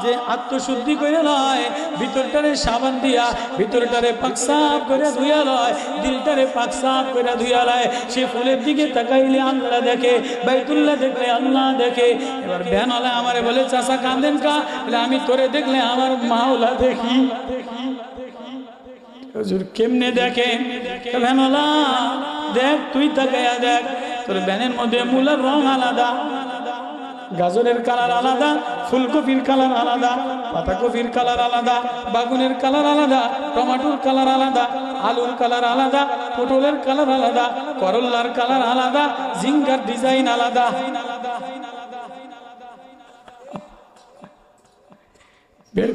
যে আত্মশুদ্ধি করে লয় ভিতরটারে সাবান দিয়া ভিতরটারে পাকসাফ করে ধুইয়া লয় দিলটারে পাকসাফ করে ধুইয়া লয় সে ফুলের দিকে তাকাইলে আল্লাহ দেখে বাইতুল্লাহ দেখলে আল্লাহ দেখে এবার ভ্যানওয়ালা আমারে বলে চাচা কাঁদেন কা বলে আমি তোরে দেখলে আমার মাওলা দেখি হুজুর কেমনে দেখে ভ্যানওয়ালা দেখ তুই তাকাইয়া দেখ তোর ভ্যানের মধ্যে মূলার রং আলাদা গাজরের কালার আলাদা ফুলকপির কালার আলাদা পাতাকপির কালার আলাদা বাগুনের কালার আলাদা টমেটোর কালার আলাদা আলুর কালার আলাদা পটলের কালার আলাদা করল্লার কালার আলাদা ঝিঙ্গার ডিজাইন আলাদা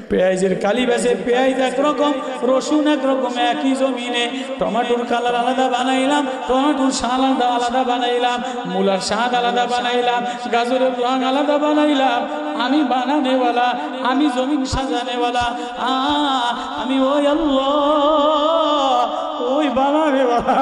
পেঁয়াজের কালি বেছে পেঁয়াজ একরকম রসুন একরকম একই জমিনে টমেটোর কালার আলাদা বানাইলাম টমেটোর স্বাদ আলাদা বানাইলাম মূলার স্বাদ আলাদা বানাইলাম গাজরের রং আলাদা বানাইলাম আমি বানানেওয়ালা আমি জমিন সাজানেওয়ালা আমি ওই আল্লাহ ওই বানানেওয়ালা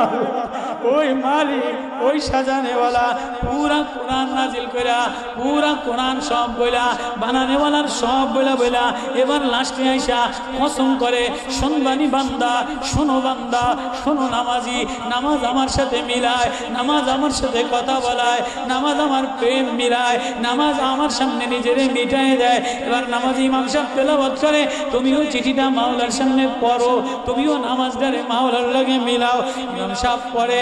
ওই মালিক ওই সাজানেওয়ালা পুরা কোরআন নাজিল কইরা পুরা কোরআন সব বইলা বানানেওয়ালার সব বইলা এবার লাস্টে আইসা কসম করে শুনবানি বান্দা শোনো নামাজি নামাজ আমার সাথে মিলায় নামাজ আমার সাথে কথা বলায় নামাজ আমার প্রেম মিলায় নামাজ আমার সামনে নিজেরে মিটায় দেয় এবার নামাজি ইমাম সাহেব তেলাওয়াত করে তুমিও চিঠিটা মাওলার সামনে পড়ো তুমিও নামাজটারে মাওলার লাগে মিলাও ইমাম সাহেব পড়ে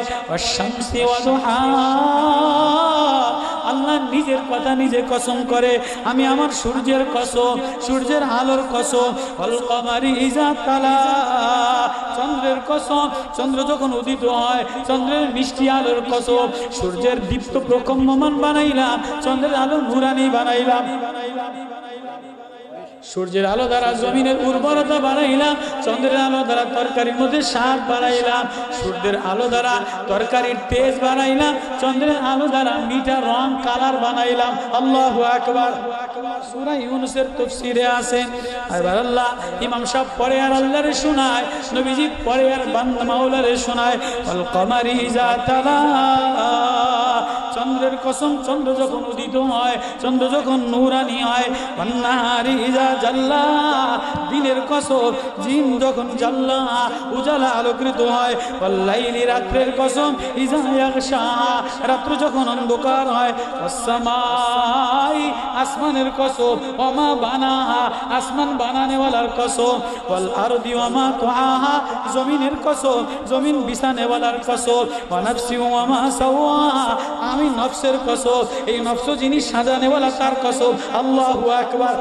শামসি ওয়া দুহা আল্লাহ নিজের কথা নিজে কসম করে আমি আমার সূর্যের কসম সূর্যের আলোর কসম ওয়াল কমারি ইজা তালা চন্দ্রের কসম চন্দ্র যখন উদিত হয় চন্দ্রের মিষ্টি আলোর কসম সূর্যের দীপ্ত প্রকম্পমান বানাইলাম চন্দ্রের আলো নূরানি বানাইলাম সূর্যের আলো দ্বারা জমিনের উর্বরতা বাড়াইলাম, চন্দ্রের আলো দ্বারা তরকারির মধ্যে স্বাদ বাড়াইলাম, সূর্যের আলো দ্বারা তরকারির তেজ বাড়াইলাম, চন্দ্রের আলো দ্বারা মিঠা রং কালার বানাইলাম। আল্লাহু আকবার। সূরা ইউনূসের তাফসীরে আছে। এবার আল্লাহ ইমাম সাহেব পড়ে আর আল্লাহরে শোনায়, নবীজি পড়ে আর বান্দা মাওলারে শোনায়। ওয়াল কমারি ইযা তালা, চন্দ্রের কসম, চন্দ্র যখন উদিত হয়, চন্দ্র যখন নূরানি হয়। ওয়ান্নাহারি ইযা জাল্লা, দিনের কসম, দিন যখন জাল্লা, উজালা আলোকিত হয়। ওয়াল্লাইলি, রাত্রের কসম, ইযা ইয়াগশা, রাত্র যখন অন্ধকার হয়। ওয়াসসামাই, আসমানের কসম, ওয়ামা বানাহা, আসমান বানানেওয়ালার কসম। ওয়াল আরদি ওয়ামা তুআহা, জমিনের কসম, জমিন বিছানেওয়ালার কসম। ওয়া নাফসি ওয়ামা সাওয়াহা, আমি নফসের কসম, এই নফস যিনি সাজানেওয়ালা তার কসম। আল্লাহু আকবার।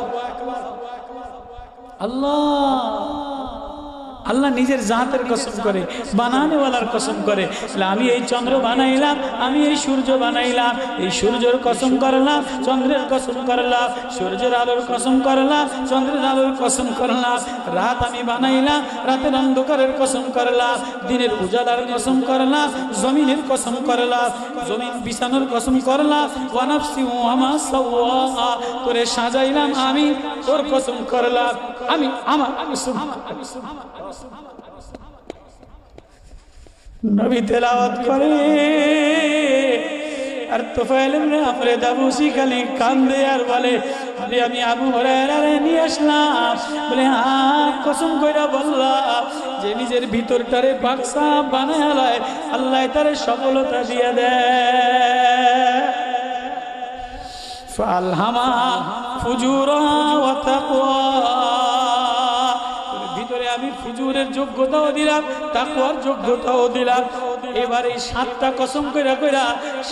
আল্লাহ নিজের জাতের কসম করে, বানানেওয়ালার কসম করে। আমি এই চন্দ্র বানাইলাম, আমি এই সূর্য বানাইলাম, এই সূর্যের কসম করলাম, চন্দ্রের কসম করলাম, সূর্যের আলোর কসম করলাম, চন্দ্রের আলোর কসম করলাম। রাত আমি বানাইলাম, রাতের অন্ধকারের কসম করলাম, দিনের উজালার কসম করলাম, জমিনের কসম করলাম, জমিন বিছানোর কসম করলাম। ওয়া নাফসি ওয়ামা সাওয়াহা, করে সাজাইলাম, আমি তোর কসম করলাম, আমি আমার কসম। নবী তেলাওয়াত করে আর তোফায়েল ইবনে আমরে দাবুসি খালি কান্দে আর বলে, আমি আবু হুরায়রারে নিয়ে আসলাম। বলে হ্যাঁ, কসম কইরা বললাম যে নিজের ভিতরটারে বাক্সা বানায় লয়, আল্লাহ তারে সফলতা দিয়ে দেয়। ফালহামা ফুজুরা ওয়া তাকওয়া, ভিতরে আমি ফুজুরের যোগ্যতাও দিলাম, তাকওয়ার যোগ্যতাও দিলাম। এবার এই 7টা কসম কইরা কইরা,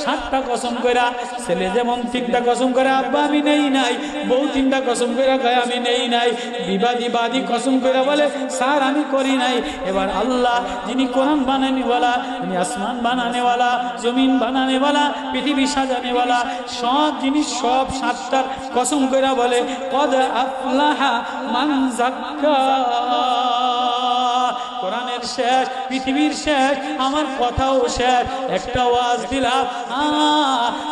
7টা কসম কইরা, ছেলে যেমন 3টা কসম করে আব্বা আমি নেই নাই, বউ 3টা কসম কইরা কয় আমি নেই নাই, বিবাদী কসম কইরা বলে স্যার আমি করি নাই। এবার আল্লাহ যিনি কোরআন বানানেওয়ালা, যিনি আসমান বানানেওয়ালা, জমিন বানানেওয়ালা, পৃথিবী সাজানেওয়ালা, সব জিনিস সব 7টার কসম কইরা বলে কদ আফলাহা মান যাক্কা। কোরআনের শেষ, পৃথিবীর শেষ, আমার কথাও শেষ। একটা ওয়াজ দিলাম,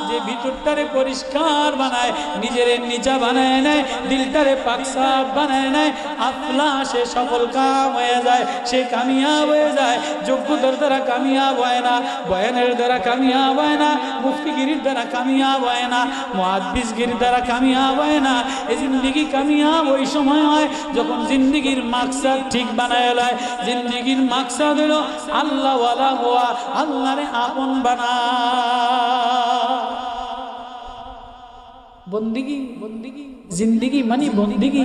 যে ভিতরটারে পরিষ্কার বানায়, নিজের নিচা বানায় নেয়, দিলটারে পাকসাফ বানায় নেয়, আফলা, সে সফল কাম হয়ে যায়, সে কামিয়াব হয়ে যায়। যোগ্যতার দ্বারা কামিয়াব হয় না, বয়ানের দ্বারা কামিয়াব হয় না, মুফতিগিরির দ্বারা কামিয়াব হয় না, মুহাদ্দিসগিরির দ্বারা কামিয়াব হয় না। এই জিন্দেগি কামিয়াব ওই সময় হয় যখন জিন্দেগির মাকসাদ ঠিক বানায় লয়। জিন্দেগির মাকসাদ হলো আল্লাহ ওয়ালা হওয়া, আল্লাহরে আপন বানা। বন্দিগি, জিন্দেগি মানে বন্দিগি,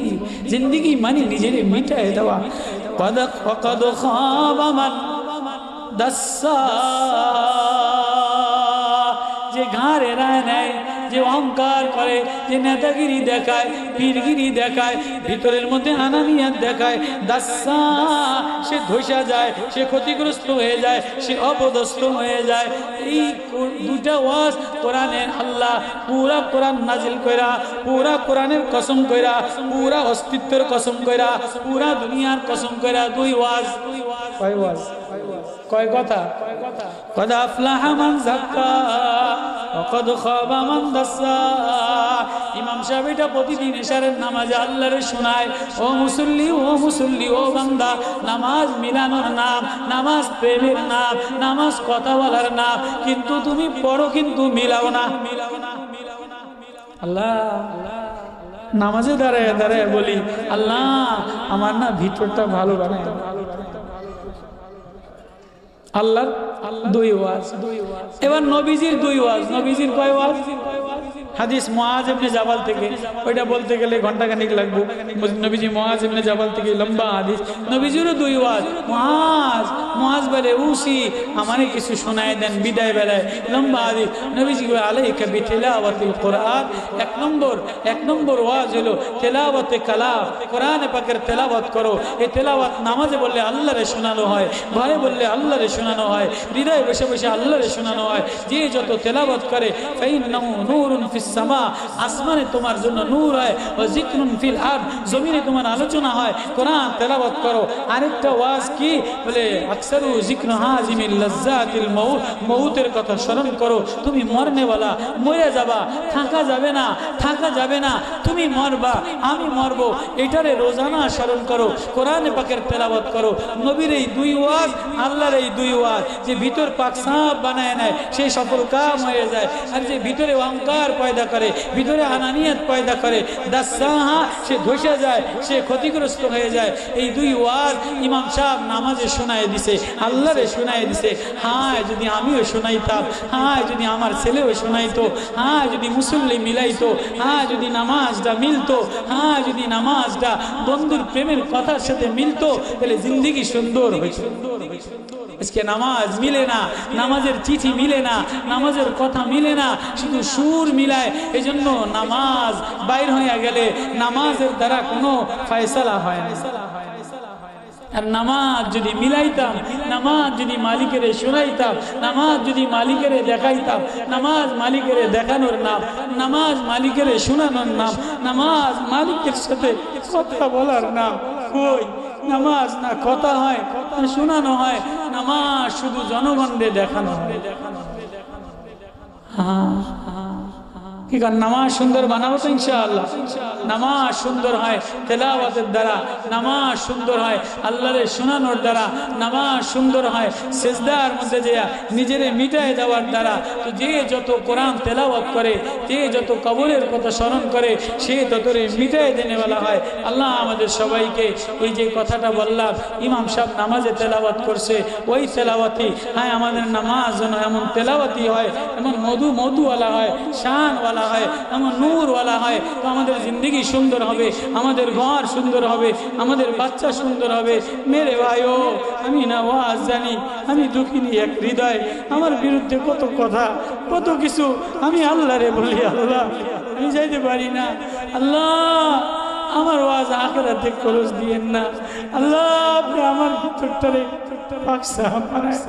জিন্দেগি মানে নিজের মিটায় দেওয়া। কদ খাবা মান দাসসা, যে ঘাড়ে রায় নেয়, যে অহংকার করে, যে নেতাগিরি দেখায়, পীরগিরি দেখায়, ভিতরের মধ্যে আনানিয়াত দেখায়, দাসসা, সে ধসা যায়, সে ক্ষতিগ্রস্ত হয়ে যায়, সে অপদস্থ হয়ে যায়। এই 2টা ওয়াজ কোরআনের আল্লাহ পুরা কোরআন নাজিল কইরা, পুরা কোরআনের কসম কইরা, পুরা অস্তিত্বের কসম কইরা, পুরা দুনিয়ার কসম কইরা 2 ওয়াজ। কয় ওয়াজ? কয় কথা? কদ আফলাহা মান যাক্কা ওয়া কদ খাবা মান দাসসা। ইমাম সাহেব এটা প্রতিদিন ইশারের নামাজে আল্লাহরে শোনায়, ও মুসল্লি, ও মুসল্লি, ও বান্দা, নামাজ মিলানোর নাম, নামাজ প্রেমের নাম, নামাজ কথা বলার নাম, কিন্তু তুমি পড়ো কিন্তু মিলাও না। আল্লাহ নামাজে দাঁড়ায় দাঁড়ায় বলি, আল্লাহ আমার না ভিতরটা ভালো বানায়। আল্লাহর 2 ওয়াজ। এবার নবীজির 2 ওয়াজ। নবীজির কয় ওয়াজ? হাদিস মুআজ ইবনে জাবাল থেকে, ওইটা বলতে গেলে ঘন্টাখানিক লাগবে। নবীজি মুআজ ইবনে জাবাল থেকে লম্বা হাদিস। নবীজিরও 2 ওয়াজ। মুআজ মুআজ বলে উসি আমারে কিছু শোনায় দেন বিদায় বেলায় লম্বা হাদিস নবীজি বলে আলাইকা বিতিলাওয়াতিল কুরআন এক নম্বর ওয়াজ হলো তেলাওয়াতে কালাম কোরআন পাকের তেলাওয়াত করো এই তেলাওয়াত নামাজে বললে আল্লাহরে শোনানো হয় ঘরে বললে আল্লাহরে শোনানো হয় হৃদয়ে বসে বসে আল্লাহরে শোনানো হয় যে যত তেলাওয়াত করে ফাইন্নাহু নূরুন ফিস সামা আসমানে তোমার জন্য নূর হয় ওয়া যিকরুন ফিল আরদ জমিনে তোমার আলোচনা হয় কোরআন তেলাওয়াত করো আরেকটা ওয়াজ কি বলে আকসারু যিকরু হাজিমিল লাজ্জাতিল মউতের কথা স্মরণ করো তুমি মরনেওয়ালা মরে যাবা থাকা যাবে না তুমি মরবা আমি মরবো এটারে রোজানা স্মরণ করো কোরআন পাকের তেলাওয়াত করো নবীর এই দুই ওয়াজ আল্লাহর এই দুই ওয়াজ যে ভিতর পাক সাফ বানায় নেয় সেই সফল কাম হয়ে যায় আর যে ভিতরে অহংকার পয়দা করে ভিতরে আনানিয়াত পয়দা করে দাসাহা সে ধসে যায় সে ক্ষতিগ্রস্ত হয়ে যায় এই দুই ওয়াজ ইমাম সাহেব নামাজে শোনায় দিছে আল্লাহরে শোনায় দিছে হায় যদি আমিও শোনাইতাম হায় যদি আমার ছেলেও শোনাইতো হায় যদি মুসল্লি মিলাইতো হায় যদি নামাজটা মিলতো হায় যদি নামাজটা বন্ধুর প্রেমের কথার সাথে মিলতো তাহলে জিন্দেগি সুন্দর হইতো আজকে নামাজ মিলে না নামাজের চিঠি মিলে না নামাজের কথা মিলে না শুধু সুর মিলায় এজন্য নামাজ বাইর হয়ে গেলে নামাজের দ্বারা কোনো ফয়সালা হয় না আর নামাজ যদি মিলাইতাম নামাজ যদি মালিকেরে শোনাইতাম নামাজ যদি মালিকেরে দেখাইতাম নামাজ মালিকেরে দেখানোর নাম নামাজ মালিকেরে শোনানোর নাম নামাজ মালিকের সাথে কথা বলার নাম কই নামাজ না কথা হয় না শোনানো হয় নামাজ শুধু জনগণকে দেখানো হয় নামাজ সুন্দর বানাবো তো ইনশাআল্লাহ নামাজ সুন্দর হয় তেলাওয়াতের দ্বারা নামাজ সুন্দর হয় আল্লাহরে শোনানোর দ্বারা নামাজ সুন্দর হয় সিজদার মধ্যে যে নিজেরে মিটায় দেওয়ার দ্বারা তো যে যত কোরআন তেলাওয়াত করে যে যত কবরের কথা স্মরণ করে সে ততরে মিটায় দেনেওয়ালা হয় আল্লাহ আমাদের সবাইকে এই যে কথাটা বললাম ইমাম সাহেব নামাজে তেলাওয়াত করছে ওই তেলাওয়াতি হ্যাঁ আমাদের নামাজ যেন এমন তেলাওয়াতি হয় এমন মধুওয়ালা হয় শানওয়ালা হয় এমন নূরওয়ালা হয় তো আমাদের জিন্দগি সুন্দর হবে আমাদের ঘর সুন্দর হবে আমাদের বাচ্চা সুন্দর হবে মেরে ভাইও আমি না ওয়াজ জানি আমি দুঃখিনী এক হৃদয় আমার বিরুদ্ধে কত কথা কত কিছু আমি আল্লাহরে বলি আল্লাহ আমি যাইতে পারি না আল্লাহ আমার ওয়াজ আখিরাতে খরচ দিয়েন না আল্লাহ আপনি আমার ভিতরটারে পাকসা বানায়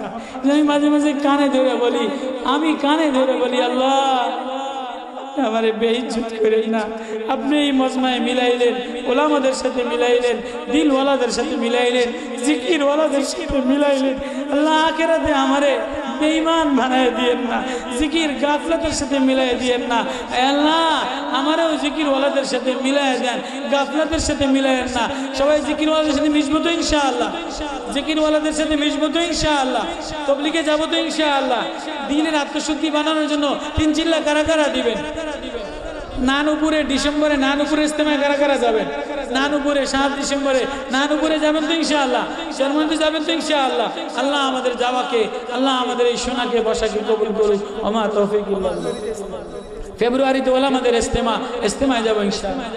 আমি মাঝে মাঝে কানে ধরে বলি আল্লাহ আমারে বেইজ্জত করেন না আপনি এই মজমায় মিলাইলেন ওলামাদের সাথে মিলাইলেন দিলওয়ালাদের সাথে মিলাইলেন জিকিরওয়ালাদের সাথে মিলাইলেন আল্লাহ আখিরাতে আমারে বেঈমান বানায় দিয়েন না জিকির গাফলতের সাথে মিলায় দিয়েন না আল্লাহ আমারও জিকিরওয়ালাদের সাথে মিলায় দেন গাফলতের সাথে মিলায়েন না সবাই জিকিরওয়ালাদের সাথে মিশবো তো ইনশাআল্লাহ জিকিরওয়ালাদের সাথে মিশবো তো ইনশাআল্লাহ তাবলীগে যাবো তো ইনশাআল্লাহ দিনের আত্মশুদ্ধি বানানোর জন্য 3 চিল্লা কারা কারা দিবেন নানুপুরে ডিসেম্বরে নানুপুরে ইজতেমায় কারা কারা যাবেন নানুপুরে 7 ডিসেম্বরে নানুপুরে যাবেন তো ইনশাআল্লাহ শর্মন্দি যাবেন তো ইনশাআল্লাহ আল্লাহ আমাদের যাওয়াকে আল্লাহ আমাদের এই শোনাকে বসাকে কবুল করুন ওমা তৌফিক ইল্লাল্লাহ ফেব্রুয়ারিতে ওলামাদের ইজতেমায় যাব ইনশাআল্লাহ